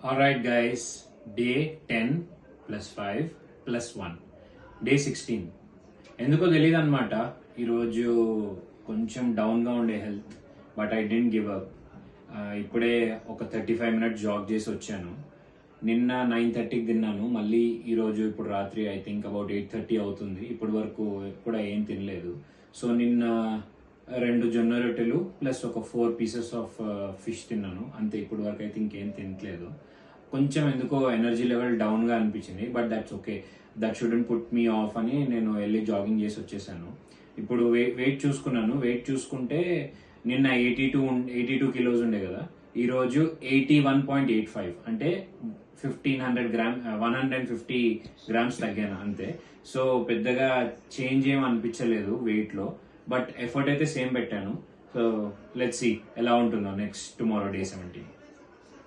Alright guys, day 10 plus 5 plus 1, day 16. ఎందుకో తెలియదు అనమాట. ఈరోజు కొంచెం డౌన్గా ఉండే health, but I didn't give up. ఇప్పుడే ఒక 35 minutes జాగ్ చేసి వచ్చాను. నిన్న 9:30కి తిన్నాను. మళ్ళీ ఈరోజు ఇప్పుడు రాత్రి ఐ థింక్ అబౌట్ 8:30 అవుతుంది. ఇప్పటి వరకు కూడా ఏం తినలేదు. సో నిన్న 2 జొన్న రొట్టెలు ప్లస్ ఒక 4 pieces ఆఫ్ ఫిష్ తిన్నాను అంతే. ఇప్పటి వరకు అయితే ఇంకేం తినట్లేదు. కొంచెం ఎందుకో ఎనర్జీ లెవెల్ డౌన్గా అనిపించింది, but that's okay. That shouldn't put me of అని నేను వెళ్ళి జాగింగ్ చేసి వచ్చేసాను. ఇప్పుడు వెయిట్ చూసుకున్నాను. వెయిట్ చూసుకుంటే నిన్న 82 కిలోస్ ఉండే కదా, ఈరోజు 81.85, అంటే 150 grams తగ్గాను అంతే. సో పెద్దగా చేంజ్ ఏం అనిపించలేదు వెయిట్ లో, బట్ ఎఫర్ట్ అయితే సేమ్ పెట్టాను. సో లెట్స్ సీ ఎలా ఉంటుందో నెక్స్ట్ టుమారో day 17.